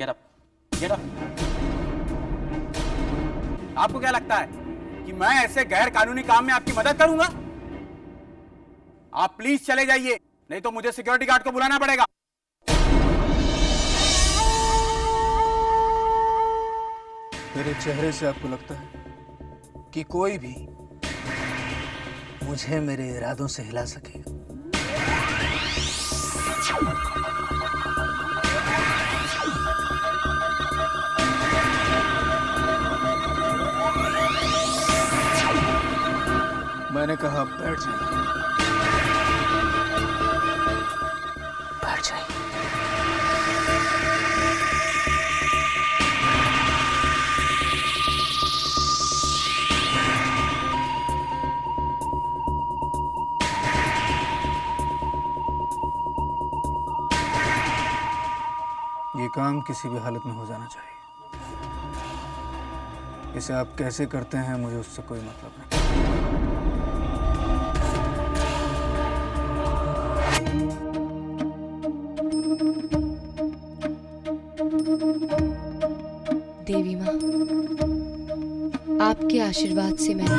Get up, get up. आपको क्या लगता है कि मैं ऐसे गैर कानूनी काम में आपकी मदद करूंगा? आप प्लीज चले जाइए, नहीं तो मुझे सिक्योरिटी गार्ड को बुलाना पड़ेगा। मेरे चेहरे से आपको लगता है कि कोई भी मुझे मेरे इरादों से हिला सकेगा? मैंने कहा बैठ जाइए, बैठ जाइए। ये काम किसी भी हालत में हो जाना चाहिए। इसे आप कैसे करते हैं मुझे उससे कोई मतलब नहीं। देवी माँ, आपके आशीर्वाद से मैंने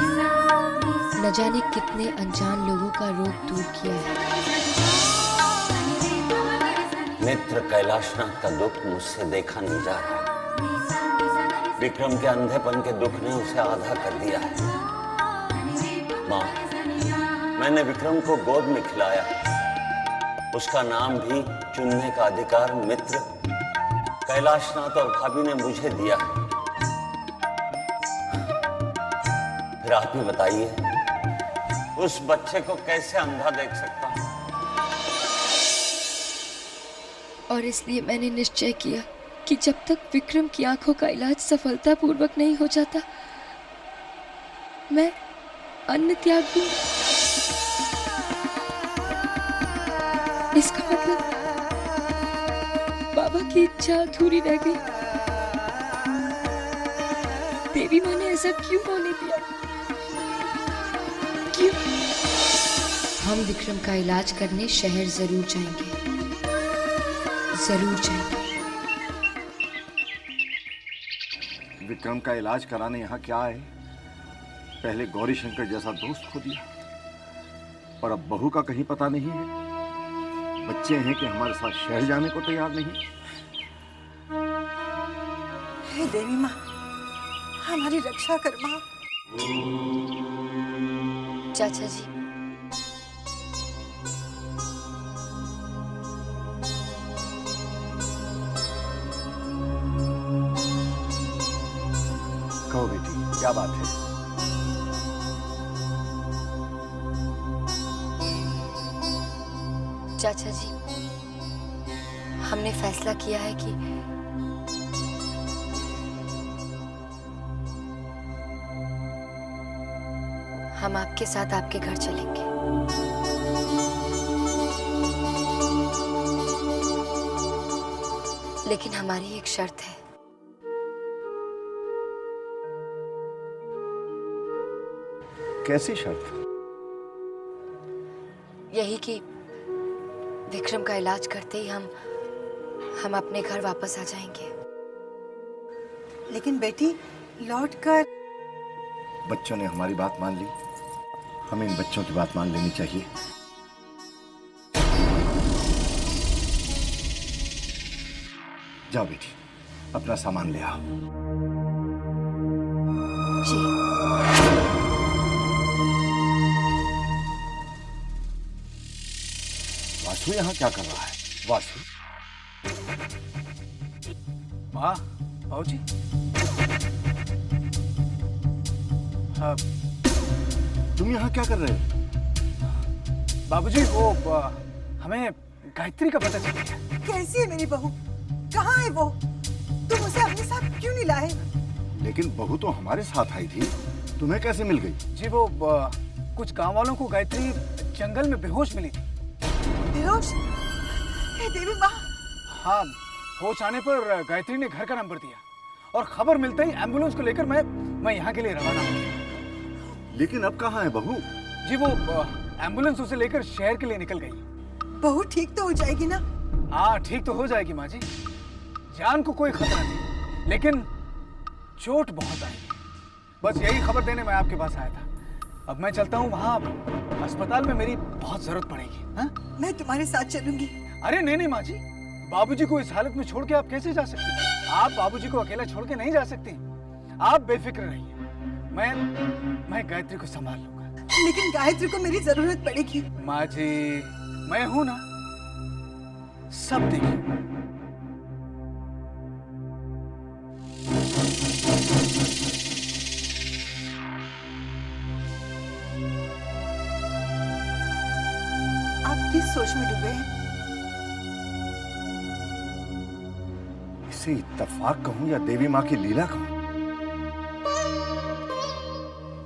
न जाने कितने अनजान लोगों का रोग दूर किया है। मित्र कैलाशनाथ का दुख मुझसे देखा नहीं जा रहा। विक्रम के अंधेपन के दुख ने उसे आधा कर दिया है। माँ, मैंने विक्रम को गोद में खिलाया। उसका नाम भी चुनने का अधिकार मित्र कैलाशनाथ और भाभी ने मुझे दिया है। फिर आप ही बताइए, उस बच्चे को कैसे अंधा देख सकता हूं? और इसलिए मैंने निश्चय किया कि जब तक विक्रम की आंखों का इलाज सफलतापूर्वक नहीं हो जाता, मैं अन्न त्याग दूंगी। इसका मतलब बाबा की इच्छा अधूरी रह गई। देवी माँ ने ऐसा क्यों होने दिया? क्यों? हम विक्रम का इलाज करने शहर जरूर जाएंगे, जरूर जाएंगे। विक्रम का इलाज कराने यहाँ क्या आए? पहले गौरी शंकर जैसा दोस्त खो दिया और अब बहू का कहीं पता नहीं है। बच्चे हैं कि हमारे साथ शहर जाने को तैयार नहीं। हे देवी माँ, हमारी रक्षा कर माँ। चाचा जी, कहो बेटी, क्या बात है? चाचा जी, हमने फैसला किया है कि हम आपके साथ आपके घर चलेंगे। लेकिन हमारी एक शर्त है। कैसी शर्त? यही कि विक्रम का इलाज करते ही हम अपने घर वापस आ जाएंगे। लेकिन बेटी, लौटकर बच्चों ने हमारी बात मान ली, हमें इन बच्चों की बात मान लेनी चाहिए। जाओ बेटी, अपना सामान ले आओ। जी। वासु यहाँ क्या कर रहा है? वासु, माँ, बाबूजी। हाँ, तुम यहाँ क्या कर रहे हो? बाबूजी, वो हमें गायत्री का पता चल गया। कैसी है मेरी बहू? कहाँ है वो? तुम उसे अपने साथ क्यों नहीं लाए? लेकिन बहू तो हमारे साथ आई थी, तुम्हें कैसे मिल गई? जी, वो कुछ गांव वालों को गायत्री जंगल में बेहोश मिली थी। बेहोश? हे देवी माँ! हाँ, होश आने पर गायत्री ने घर का नंबर दिया और खबर मिलते ही एम्बुलेंस को लेकर मैं यहाँ के लिए रवाना हो गया। लेकिन अब कहाँ है बहू? जी, वो एम्बुलेंस उसे लेकर शहर के लिए निकल गई। बहू ठीक तो हो जाएगी ना? हाँ, ठीक तो हो जाएगी माँ जी। जान को कोई खतरा नहीं, लेकिन चोट बहुत आई। बस यही खबर देने मैं आपके पास आया था। अब मैं चलता हूँ, वहाँ अस्पताल में मेरी बहुत जरूरत पड़ेगी। हाँ? मैं तुम्हारे साथ चलूंगी। अरे नहीं नहीं माँ जी, बाबूजी को इस हालत में छोड़ के आप कैसे जा सकती हैं? आप बाबूजी को अकेला छोड़ के नहीं जा सकती। आप बेफिक्र रहिए, मैं गायत्री को संभाल लूंगा। लेकिन गायत्री को मेरी जरूरत पड़ेगी। माँ जी, मैं हूं ना, सब देखिए। आप किस सोच में डूबे हैं? इसे इत्तेफाक कहूं या देवी माँ की लीला कहूं?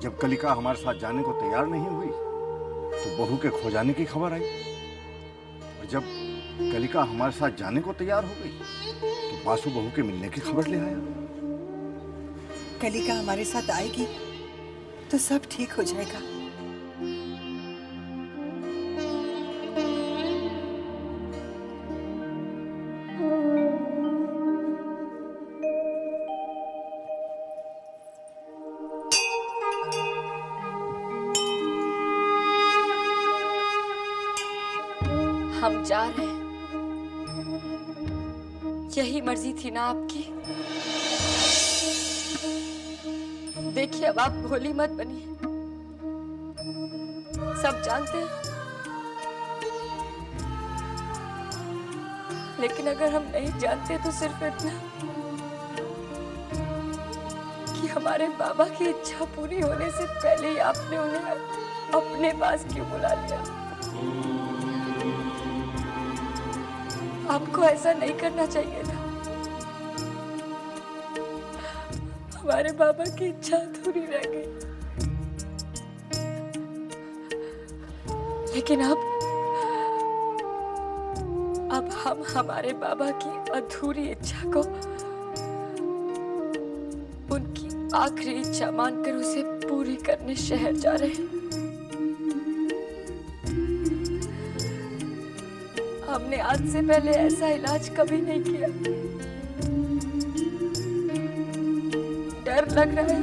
जब कलिका हमारे साथ जाने को तैयार नहीं हुई तो बहू के खो जाने की खबर आई, और जब कलिका हमारे साथ जाने को तैयार हो गई तो बासु बहू के मिलने की खबर ले आया। कलिका हमारे साथ आएगी तो सब ठीक हो जाएगा। हम जा रहे हैं, यही मर्जी थी ना आपकी। देखिए, अब आप भोली मत बनिए, सब जानते हैं। लेकिन अगर हम नहीं जानते तो सिर्फ इतना कि हमारे बाबा की इच्छा पूरी होने से पहले ही आपने उन्हें अपने पास क्यों बुला लिया। आपको ऐसा नहीं करना चाहिए था। हमारे बाबा की इच्छा अधूरी रह गई, लेकिन अब हम हमारे बाबा की अधूरी इच्छा को उनकी आखिरी इच्छा मानकर उसे पूरी करने शहर जा रहे हैं। हमने आज से पहले ऐसा इलाज कभी नहीं किया। डर लग रहा है,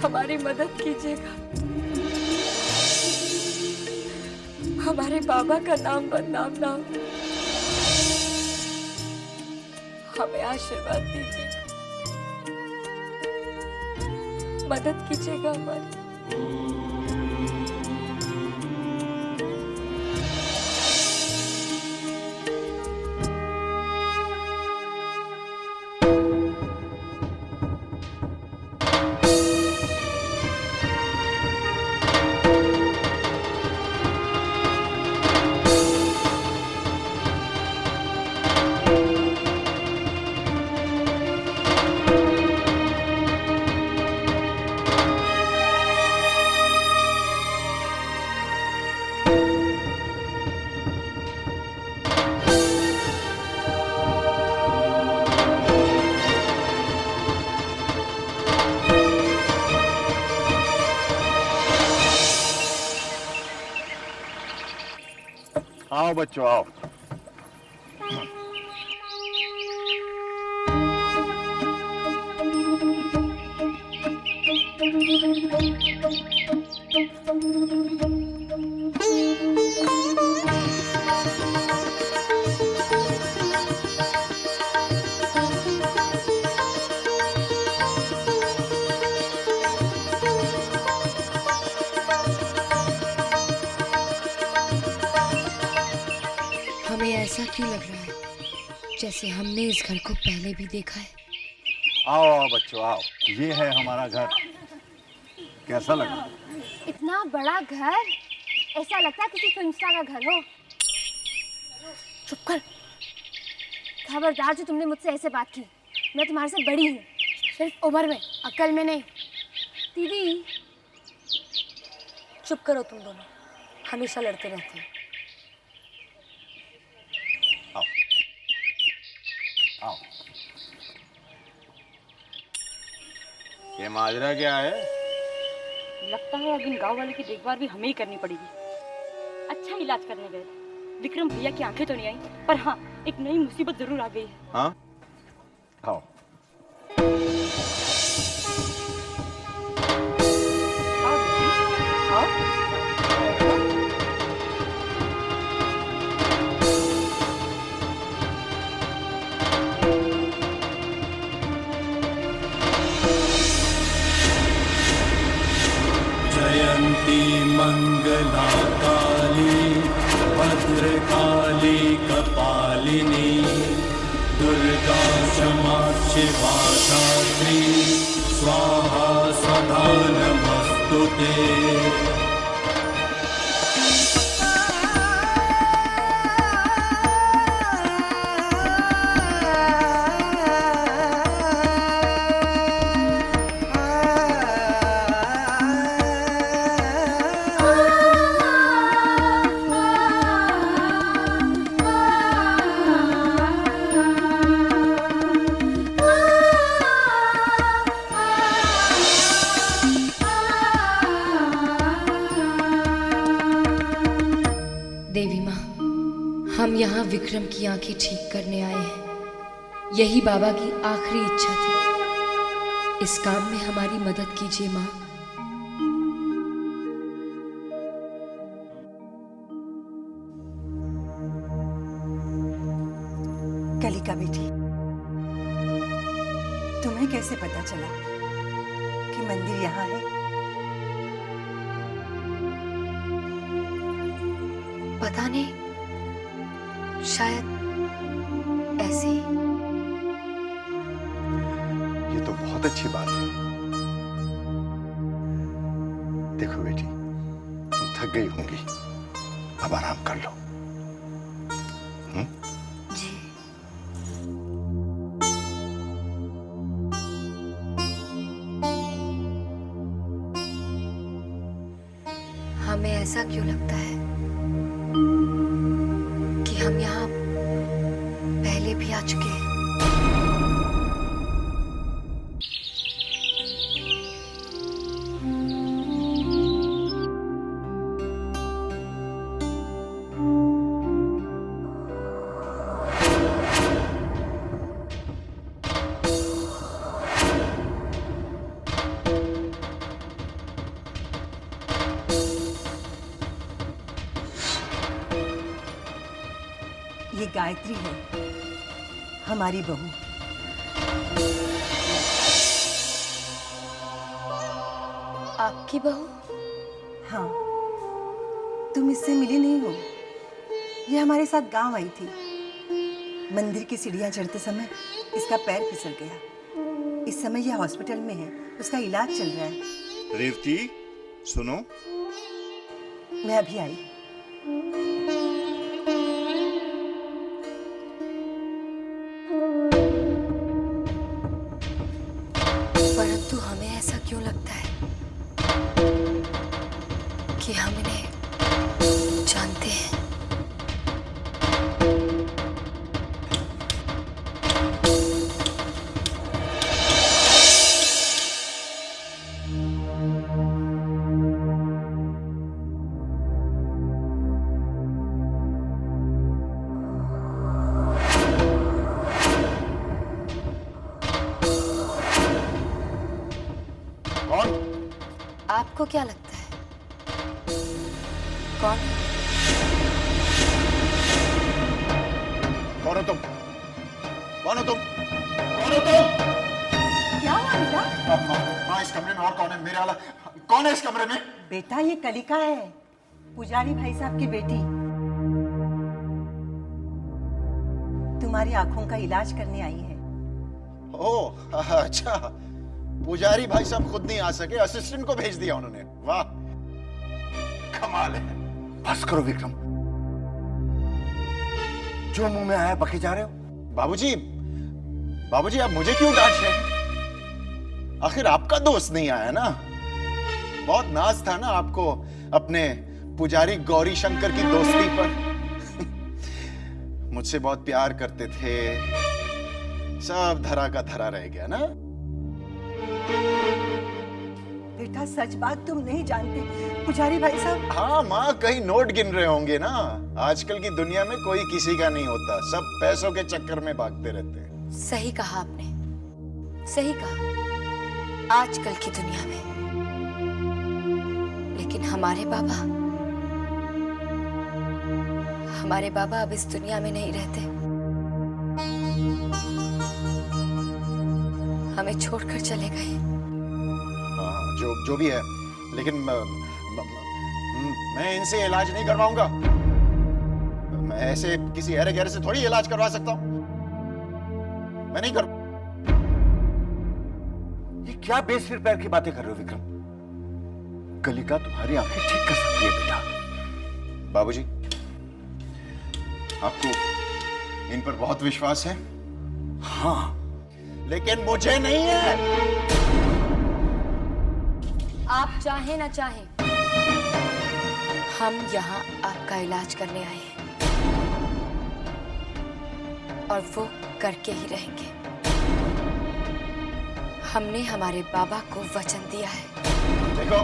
हमारी मदद कीजिएगा। हमारे बाबा का नाम बदनाम ना हो, हमें आशीर्वाद दीजिएगा, मदद कीजिएगा हमारी। आओ बच्चों आओ। हमें ऐसा क्यों लग रहा है जैसे हमने इस घर को पहले भी देखा है? आओ आओ बच्चों आओ, ये है हमारा घर। कैसा लगा? इतना बड़ा घर, ऐसा लगता है किसी फिल्म स्टार का घर हो। चुप कर, खबरदार जो तुमने मुझसे ऐसे बात की। मैं तुम्हारे से बड़ी हूँ, सिर्फ उम्र में, अक्ल में नहीं। दीदी चुप करो, तुम दोनों हमेशा लड़ते रहते हो। आओ आओ। ये माजरा क्या है? लगता है अब इन गांव वाले की देखभाल भी हमें ही करनी पड़ेगी। अच्छा इलाज करने गए, विक्रम भैया की आंखें तो नहीं आई, पर हाँ एक नई मुसीबत जरूर आ गई है। हाँ, आओ। जयंती मंगला काली भद्रकाली कपालिनी दुर्गा क्षमा शिवा धात्री स्वाहा सदा नमस्तुते। देवी माँ, हम यहाँ विक्रम की आंखें ठीक करने आए हैं। यही बाबा की आखिरी इच्छा थी। इस काम में हमारी मदद कीजिए माँ। कलिका बेटी, तुम्हें कैसे पता चला कि मंदिर यहाँ है? पता नहीं, शायद ऐसे ही। ये तो बहुत अच्छी बात है। देखो बेटी, तुम थक गई होंगी, अब आराम कर लो। जी। हमें ऐसा क्यों लगता है कि हम यहाँ पहले भी आ चुके हैं? ये गायत्री है, हमारी बहू। आपकी बहू? हाँ, तुम इससे मिली नहीं हो। ये हमारे साथ गांव आई थी। मंदिर की सीढ़ियां चढ़ते समय इसका पैर फिसल गया। इस समय यह हॉस्पिटल में है, उसका इलाज चल रहा है। रेवती, सुनो। मैं अभी आई। परंतु हमें ऐसा क्यों लगता है कि हम इन्हें जानते हैं? आपको क्या लगता है कौन? कौन हो तुम? कौन हो तुम? कौन हो तुम? क्या हुआ बेटा? माँ, इस कमरे में और कौन है? मेरे वाला कौन है इस कमरे में? बेटा, ये कलिका है, पुजारी भाई साहब की बेटी। तुम्हारी आंखों का इलाज करने आई है। ओह, अच्छा। पुजारी भाई साहब खुद नहीं आ सके, असिस्टेंट को भेज दिया उन्होंने। वाह, कमाल है। बस करो विक्रम, जो मुंह में आया बके जा रहे हो। बाबूजी, बाबूजी आप मुझे क्यों डांट रहे हैं? आखिर आपका दोस्त नहीं आया ना। बहुत नाज था ना आपको अपने पुजारी गौरी शंकर की दोस्ती पर। मुझसे बहुत प्यार करते थे, सब धरा का धरा रह गया ना। बेटा सच बात तुम नहीं जानते। पुजारी भाई साहब। हाँ माँ, कहीं नोट गिन रहे होंगे ना। आजकल की दुनिया में कोई किसी का नहीं होता, सब पैसों के चक्कर में भागते रहते हैं। सही कहा आपने, सही कहा, आजकल की दुनिया में। लेकिन हमारे बाबा अब इस दुनिया में नहीं रहते, हमें छोड़कर चले गए। हाँ, जो भी है, लेकिन मैं इनसे इलाज नहीं करवाऊंगा। मैं ऐसे किसी अरे गहरे से थोड़ी इलाज करवा सकता हूं। मैं नहीं कर। ये क्या बेसिर पैर की बातें कर रहे हो विक्रम? कलिका तुम्हारी आंखें ठीक कर सकती है बेटा। बाबूजी, आपको इन पर बहुत विश्वास है? हाँ, लेकिन मुझे नहीं है। आप चाहे ना चाहे, हम यहाँ आपका इलाज करने आए हैं, और वो करके ही रहेंगे। हमने हमारे बाबा को वचन दिया है। देखो,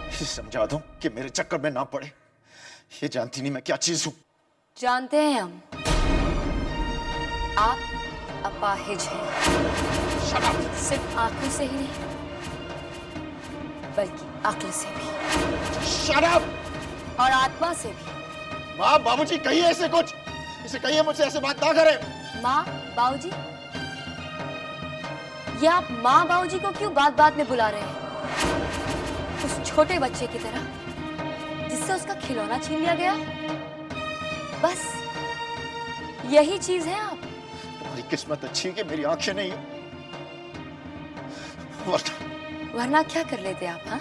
इसे समझा दो कि मेरे चक्कर में ना पड़े। ये जानती नहीं मैं क्या चीज हूं। जानते हैं हम, आप अपाहिज हैं। सिर्फ आंखों से ही नहीं, बल्कि अक्ल से भी। Shut up! और आत्मा से भी। माँ, बाबूजी कहिए ऐसे कुछ। इसे कहिए मुझसे ऐसे बात ना करे। माँ, बाबूजी, ये आप माँ बाबूजी को क्यों बात बात में बुला रहे हैं? उस छोटे बच्चे की तरह जिससे उसका खिलौना छीन लिया गया। बस यही चीज है आप। तुम्हारी किस्मत अच्छी है कि मेरी आंखें नहीं है। वरना क्या कर लेते आप? हाँ,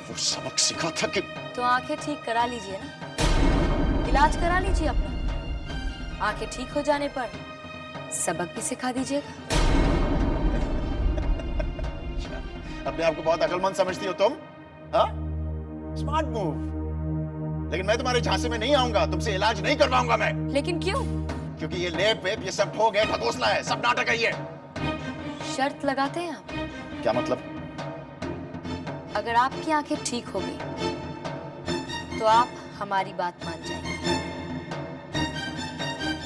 वो सबक सिखा था कि तो आंखें ठीक करा लीजिए ना, इलाज करा लीजिए अपना। आंखें ठीक हो जाने पर सबक भी सिखा दीजिएगा। अपने आप को बहुत अकलमंद समझती हो तुम? हाँ? Smart move. लेकिन मैं तुम्हारे झांसे में नहीं आऊंगा, तुमसे इलाज नहीं करवाऊंगा मैं। लेकिन क्यों? क्योंकि ये लेप वेप ये सब ठोग है, ढकोसला है, सब नाटक है ये। शर्त लगाते हैं आप? क्या मतलब? अगर आपकी आंखें ठीक हो गई तो आप हमारी बात मान जाएंगे,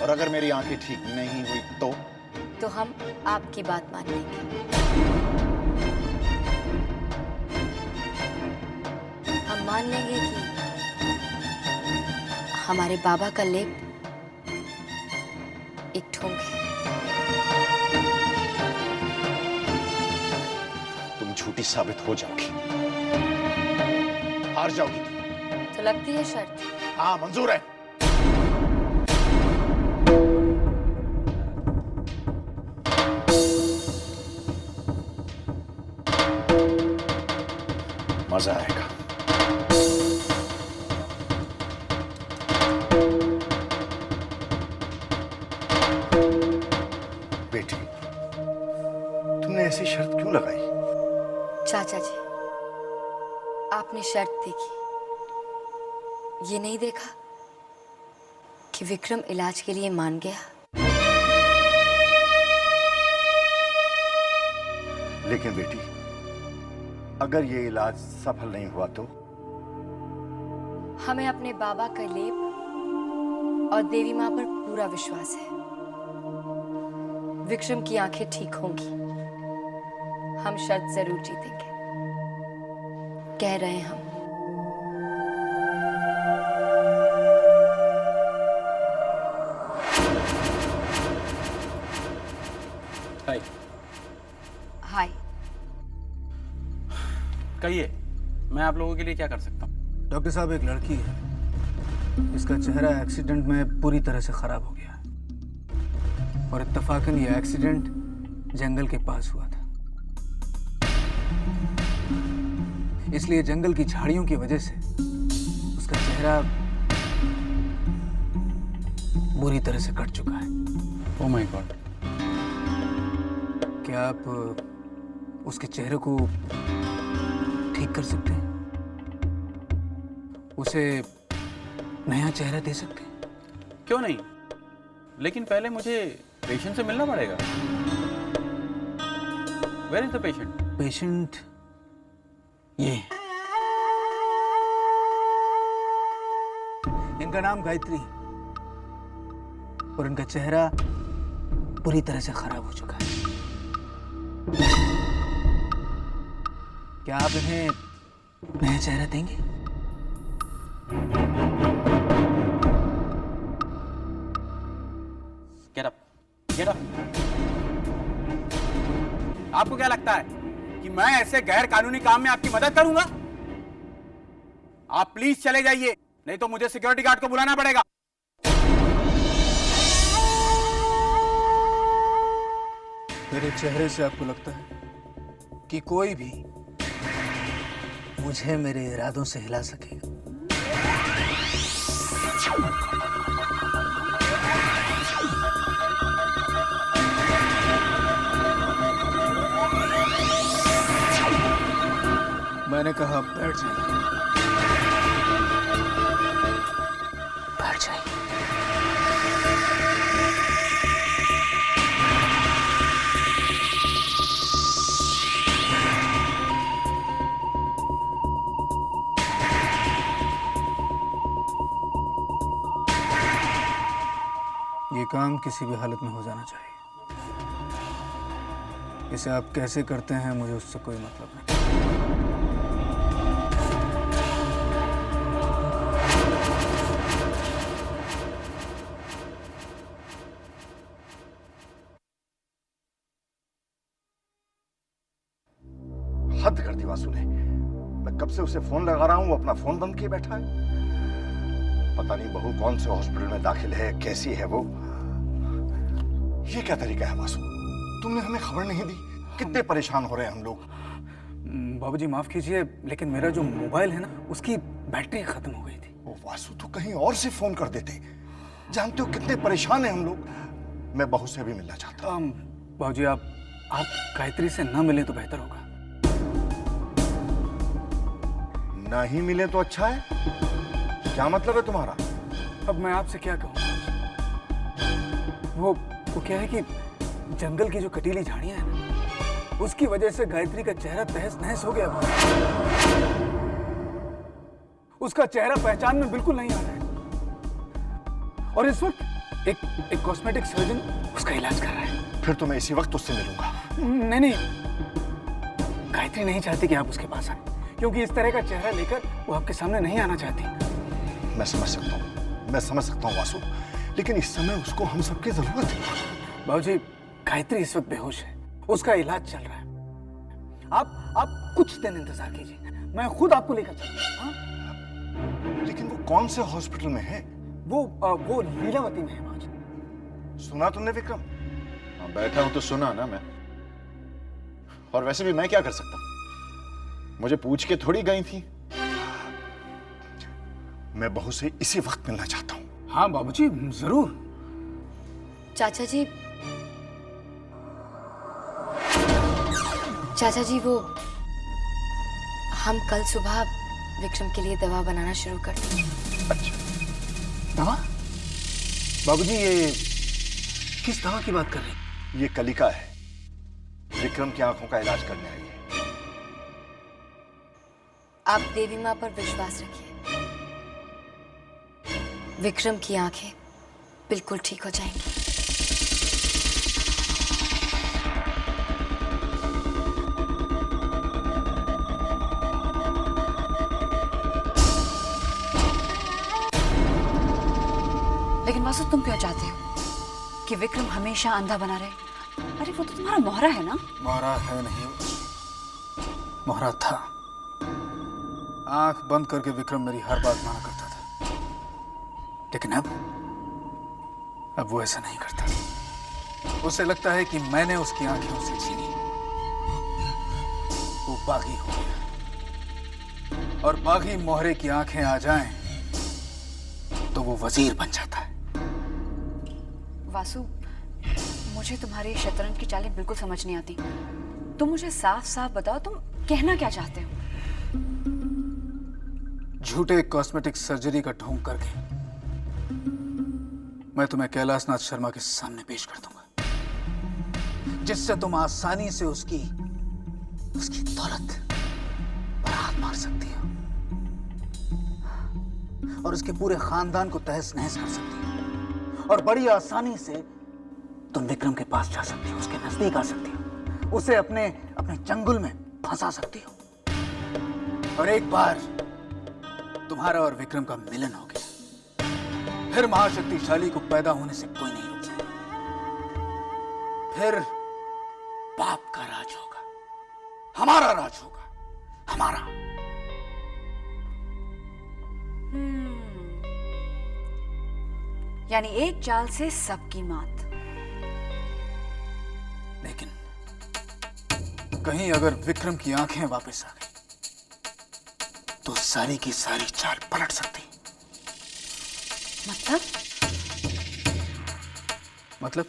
और अगर मेरी आंखें ठीक नहीं हुई तो हम आपकी बात मान लेंगे। हम मान लेंगे कि हमारे बाबा का लेप एक ठोंग है। तुम झूठी साबित हो जाओगी, हार जाओगी तुम। तो लगती है शर्त? हाँ, मंजूर है। मजा आएगा। बेटी, तुमने ऐसी शर्त क्यों लगाई? चाचा जी, आपने शर्त देखी, ये नहीं देखा कि विक्रम इलाज के लिए मान गया। लेकिन बेटी, अगर ये इलाज सफल नहीं हुआ तो? हमें अपने बाबा का लेप और देवी माँ पर पूरा विश्वास है। विक्रम की आंखें ठीक होंगी, हम शर्त जरूर जीतेंगे, कह रहे हैं हम। हाय। हाय। कहिए, मैं आप लोगों के लिए क्या कर सकता हूँ? डॉक्टर साहब, एक लड़की है, इसका चेहरा एक्सीडेंट में पूरी तरह से खराब हो गया, और इत्तफाकन ये एक्सीडेंट जंगल के पास हुआ था। इसलिए जंगल की झाड़ियों की वजह से उसका चेहरा बुरी तरह से कट चुका है। Oh my God. क्या आप उसके चेहरे को ठीक कर सकते हैं? उसे नया चेहरा दे सकते हैं? क्यों नहीं, लेकिन पहले मुझे पेशेंट से मिलना पड़ेगा। Where is the patient? Patient ये इनका नाम गायत्री और इनका चेहरा पूरी तरह से खराब हो चुका है। क्या आप इन्हें नया चेहरा देंगे? Get up, get up. आपको क्या लगता है कि मैं ऐसे गैर कानूनी काम में आपकी मदद करूंगा? आप प्लीज चले जाइए, नहीं तो मुझे सिक्योरिटी गार्ड को बुलाना पड़ेगा। मेरे चेहरे से आपको लगता है कि कोई भी मुझे मेरे इरादों से हिला सकेगा? मैंने कहा बैठ जाइए, बैठ जाइए। ये काम किसी भी हालत में हो जाना चाहिए। इसे आप कैसे करते हैं मुझे उससे कोई मतलब नहीं। हद कर दी वासु ने। मैं कब से उसे फोन लगा रहा हूं, वो अपना फोन बंद किए बैठा है। पता नहीं बहू कौन से हॉस्पिटल में दाखिल है, कैसी है वो। ये क्या तरीका है वासु? तुमने हमें खबर नहीं दी। कितने परेशान हो रहे हैं हम लोग। बाबूजी माफ कीजिए, लेकिन मेरा जो मोबाइल है ना, उसकी बैटरी खत्म हो गई थी। ओ वासु, तो कहीं और से फोन कर देते। जानते हो कितने परेशान हैं हम लोग। मैं बहू से भी मिलना चाहता हूँ। बाबूजी आप गायत्री से ना मिले तो बेहतर होगा। ना ही मिले तो अच्छा है। क्या मतलब है तुम्हारा? अब मैं आपसे क्या कहूँ? वो क्या है कि जंगल की जो कटीली झाड़ियां हैं ना, उसकी वजह से गायत्री का चेहरा तहस नहस हो गया। उसका चेहरा पहचान में बिल्कुल नहीं आ रहा है। और इस वक्त एक कॉस्मेटिक सर्जन उसका इलाज कर रहा है। फिर तो मैं इसी वक्त उससे मिलूंगा। नहीं, गायत्री नहीं चाहती कि आप उसके पास आए, क्योंकि इस तरह का चेहरा लेकर वो आपके सामने नहीं आना चाहती। मैं समझ सकता हूँ वासु, लेकिन इस समय उसको हम सबकी जरूरत है। बाबूजी गायत्री इस वक्त बेहोश है, उसका इलाज चल रहा है। आप कुछ दिन इंतजार कीजिए, मैं खुद आपको लेकर चलूंगा। लेकिन वो कौन से हॉस्पिटल में है? वो लीलावती में है बाबूजी। सुना तुमने विक्रम? हाँ, बैठा हूं तो सुना ना मैं। और वैसे भी मैं क्या कर सकता हूं? मुझे पूछ के थोड़ी गई थी। मैं बहू से इसी वक्त मिलना चाहता हूं। हाँ बाबूजी जरूर। चाचा जी वो हम कल सुबह विक्रम के लिए दवा बनाना शुरू कर देंगे। अच्छा, दवा? बाबूजी ये किस दवा की बात कर रहे हैं? ये कलिका है, विक्रम की आंखों का इलाज करने आई है। आप देवी माँ पर विश्वास रखिए, विक्रम की आंखें बिल्कुल ठीक हो जाएंगी। लेकिन वासु तुम क्यों चाहते हो कि विक्रम हमेशा अंधा बना रहे? अरे वो तो तुम्हारा मोहरा है ना। मोहरा है नहीं, मोहरा था। आंख बंद करके विक्रम मेरी हर बात माना करता था, लेकिन अब वो ऐसा नहीं करता। उसे लगता है कि मैंने उसकी आंखें उससे छीनी, वो बागी हो गया। और बागी मोहरे की आंखें आ जाएं तो वो वजीर बन जाता है। वासु, मुझे तुम्हारी शतरंज की चालें बिल्कुल समझ नहीं आती। तुम मुझे साफ साफ बताओ, तुम कहना क्या चाहते हो? झूठे कॉस्मेटिक सर्जरी का ढोंग करके मैं तुम्हें कैलाशनाथ शर्मा के सामने पेश कर दूंगा, जिससे तुम आसानी से उसकी दौलत, बारात मार सकती हो और उसके पूरे खानदान को तहस नहस कर सकती हो और बड़ी आसानी से तुम विक्रम के पास जा सकती हो, उसके नजदीक आ सकती हो, उसे अपने अपने चंगुल में फंसा सकती हो। और एक बार तुम्हारा और विक्रम का मिलन हो गया, फिर महाशक्तिशाली को पैदा होने से कोई नहीं रोक सकता। फिर पाप का राज होगा, हमारा राज होगा, हमारा। यानी एक चाल से सबकी मात। लेकिन कहीं अगर विक्रम की आंखें वापस आ गई तो सारी की सारी चाल पलट सकती। मतलब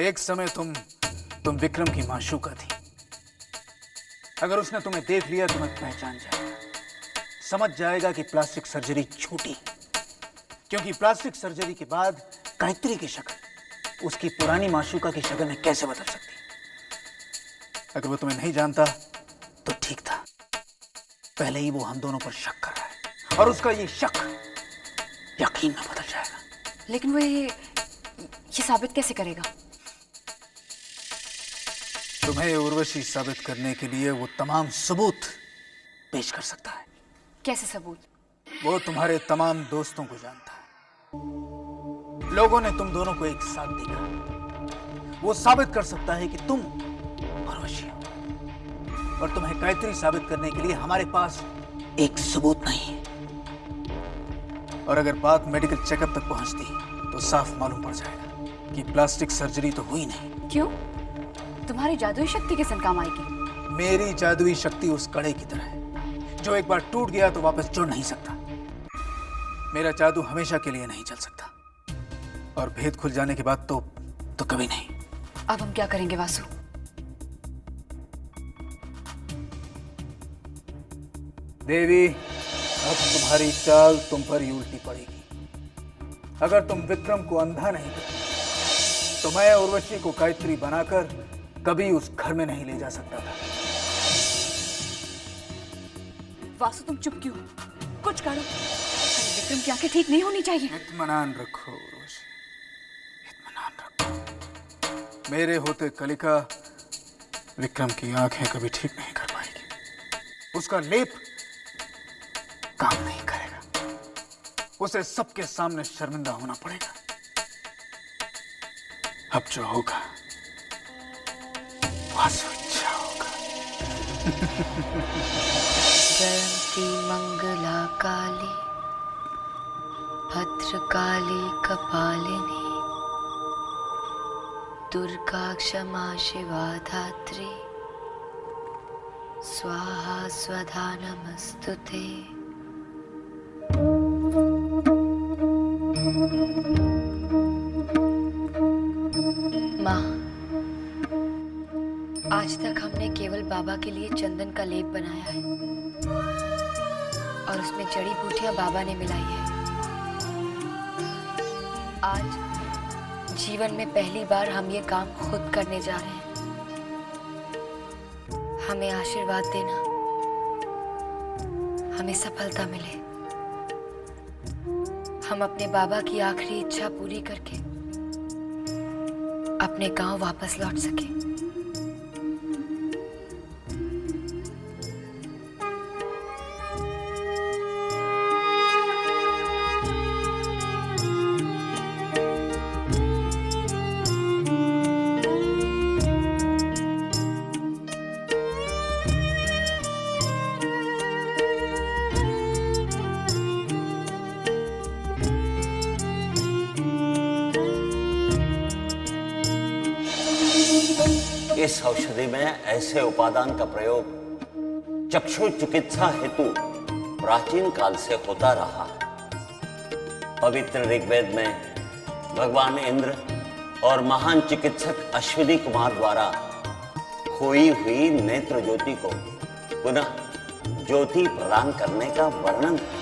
एक समय तुम विक्रम की माशूका थी। अगर उसने तुम्हें देख लिया तुम्हें पहचान जाएगा, समझ जाएगा कि प्लास्टिक सर्जरी छूटी, क्योंकि प्लास्टिक सर्जरी के बाद गायत्री की शक्ल उसकी पुरानी माशूका की शक्ल में कैसे बदल सकती। अगर वो तुम्हें नहीं जानता तो ठीक था, पहले ही वो हम दोनों पर शक कर रहा है और उसका ये शक यकीन में बदल जाएगा। लेकिन वो ये साबित कैसे करेगा? तुम्हें उर्वशी साबित करने के लिए वो तमाम सबूत पेश कर सकता है। कैसे सबूत? वो तुम्हारे तमाम दोस्तों को जानता है, लोगों ने तुम दोनों को एक साथ देखा। वो साबित कर सकता है कि तुम उर्वशी हो, और तुम्हें गायत्री साबित करने के लिए हमारे पास एक सबूत नहीं है। और अगर बात मेडिकल चेकअप तक पहुंचती तो साफ मालूम पड़ जाएगा कि प्लास्टिक सर्जरी तो हुई नहीं। क्यों? तुम्हारी जादुई शक्ति किस काम आएगी? मेरी जादुई शक्ति उस कड़े की तरह है जो एक बार टूट गया तो वापस जुड़ नहीं सकता। मेरा जादू हमेशा के लिए नहीं चल सकता, और भेद खुल जाने के बाद तो कभी नहीं। अब हम क्या करेंगे वासु? देवी, अब तुम्हारी चाल तुम पर ही उल्टी पड़ेगी। अगर तुम विक्रम को अंधा नहीं करते तो मैं उर्वशी को गायत्री बनाकर कभी उस घर में नहीं ले जा सकता था। वासु तुम चुप क्यों? कुछ करो। विक्रम की आंखें ठीक नहीं होनी चाहिए। इत्मीनान रखो उर्वशी, इत्मीनान रखो। मेरे होते कलिका विक्रम की आंखें कभी ठीक नहीं कर पाएगी। उसका लेप काम नहीं करेगा। उसे सबके सामने शर्मिंदा होना पड़ेगा। अब जो होगा वासु अच्छा होगा। जयंती मंगला काली भद्रकाली कपालिनी दुर्गा क्षमा शिवा धात्री स्वाहा स्वधा नमस्तुते। माँ, आज तक हमने केवल बाबा के लिए चंदन का लेप बनाया है और उसमें जड़ी बूटियां बाबा ने मिलाई है। आज जीवन में पहली बार हम ये काम खुद करने जा रहे हैं। हमें आशीर्वाद देना, हमें सफलता मिले, हम अपने बाबा की आखिरी इच्छा पूरी करके अपने गांव वापस लौट सके। इस औषधि में ऐसे उपादान का प्रयोग चक्षु चिकित्सा हेतु प्राचीन काल से होता रहा। पवित्र ऋग्वेद में भगवान इंद्र और महान चिकित्सक अश्विनी कुमार द्वारा खोई हुई नेत्र ज्योति को पुनः ज्योति प्रदान करने का वर्णन है।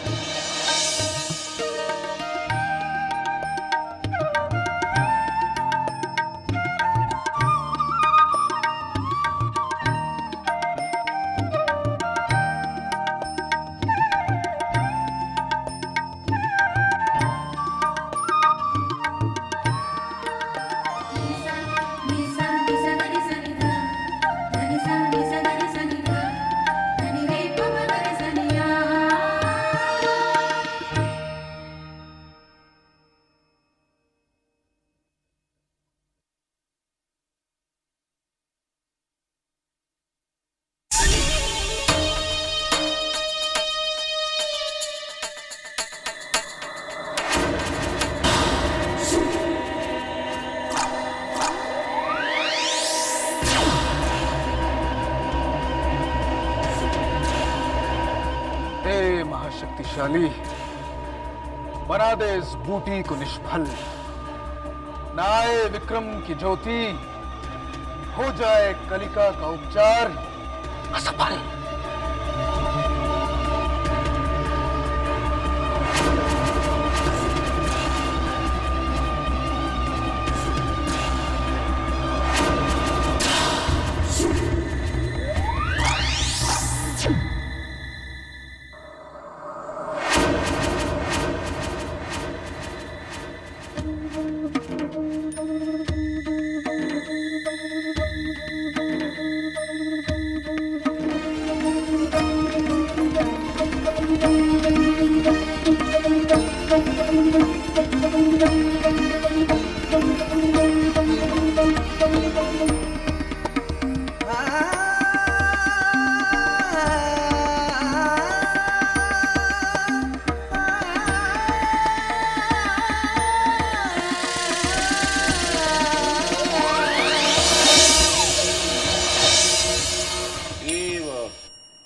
वैशाली, बना दे इस बूटी को निष्फल, ना आए विक्रम की ज्योति, हो जाए कलिका का उपचार असफल।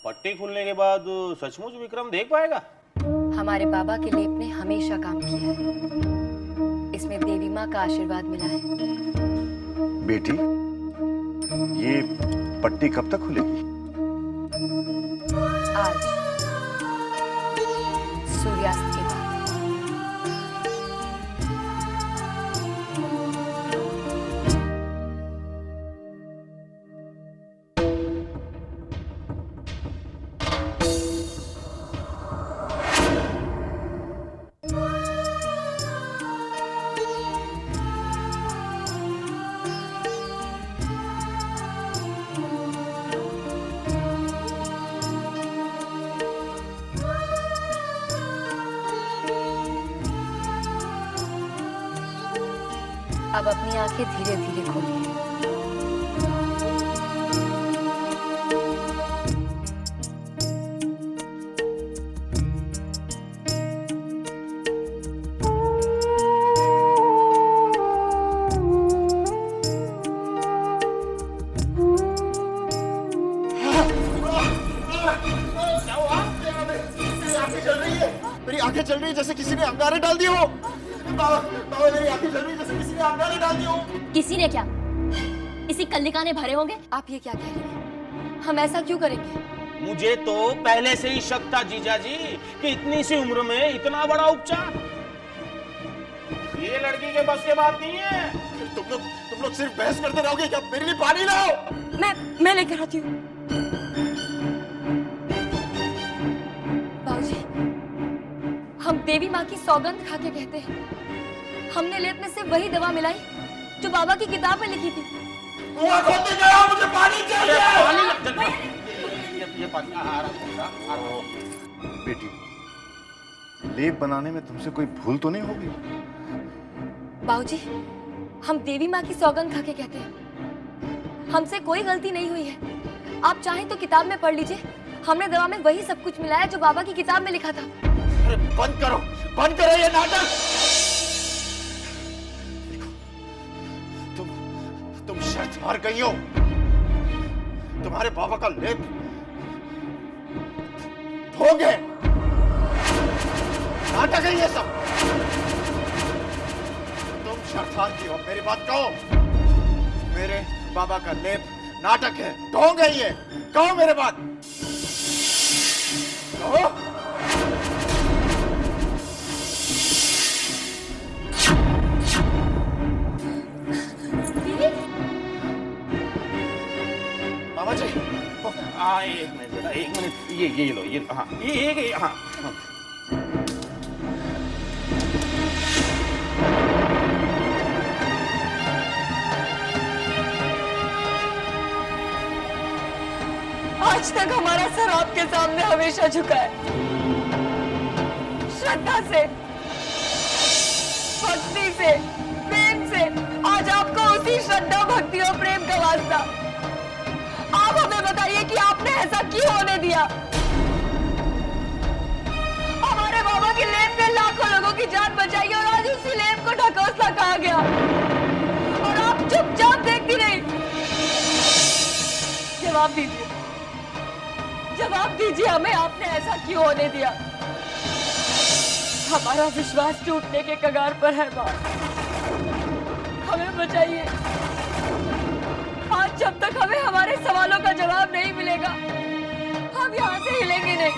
पट्टी खुलने के बाद सचमुच विक्रम देख पाएगा? हमारे बाबा के लेप ने हमेशा काम किया है। इसमें देवी माँ का आशीर्वाद मिला है। बेटी, ये पट्टी कब तक खुलेगी? आज सूर्यास्त के बाद। अब अपनी आंखें धीरे धीरे खोलिए। मेरी आंखें चल रही है जैसे किसी ने अंगारे डाल दिए हो। बाबा, मेरी आंखें चल रही है जैसे किसी ने अंगारे डाल दिए हो। किसी ने क्या? इसी कल्लिका ने भरे होंगे। आप ये क्या कह रही हैं? हम ऐसा क्यों करेंगे? मुझे तो पहले से ही शक था जीजा जी कि इतनी सी उम्र में इतना बड़ा उपचार ये लड़की के बस के बात नहीं है। तुम लोग सिर्फ बहस करते रहोगे क्या? मेरे लिए पानी लाओ। मैं लेकर आती हूँ। बाबूजी, हम देवी माँ की सौगंध खा के कहते हैं, हमने लेप में से वही दवा मिलाई जो बाबा की किताब में लिखी थी। मुझे पानी चाहिए। ये पानी आ रहा है। बेटी, लेप बनाने में तुमसे कोई भूल तो नहीं होगी? बाबूजी, हम देवी माँ की सौगंध खा के कहते हैं, हमसे कोई गलती नहीं हुई है। आप चाहें तो किताब में पढ़ लीजिए, हमने दवा में वही सब कुछ मिलाया जो बाबा की किताब में लिखा था। अरे बंद करो ये नाटक। तुम शर्त हार गई हो। तुम्हारे बाबा का लेप ढोंग है, नाटक है ये सब। तुम शर्त हार गई हो। मेरी बात कहो। मेरे बाबा का लेप नाटक है, ढोंग है ये। कहो मेरे बात कहो। मामा जी, एक मिनट ये लो, ये हाँ, ये हाँ। आज तक हमारा सर आपके सामने हमेशा झुका है, श्रद्धा से, भक्ति से, प्रेम से। आज आपको उसी श्रद्धा, भक्ति और प्रेम का वास्ता। आप हमें बताइए कि आपने ऐसा क्यों होने दिया? हमारे बाबा के लेप ने लाखों लोगों की जान बचाई और आज उसी लेप को ढकोसला कहा गया और आप चुपचाप देखती रही। जवाब दीजिए, जवाब दीजिए हमें, आपने ऐसा क्यों होने दिया? हमारा विश्वास टूटने के कगार पर है माँ। हमें बचाइए। आज जब तक हमें हमारे सवालों का जवाब नहीं मिलेगा, हम यहाँ से हिलेंगे नहीं।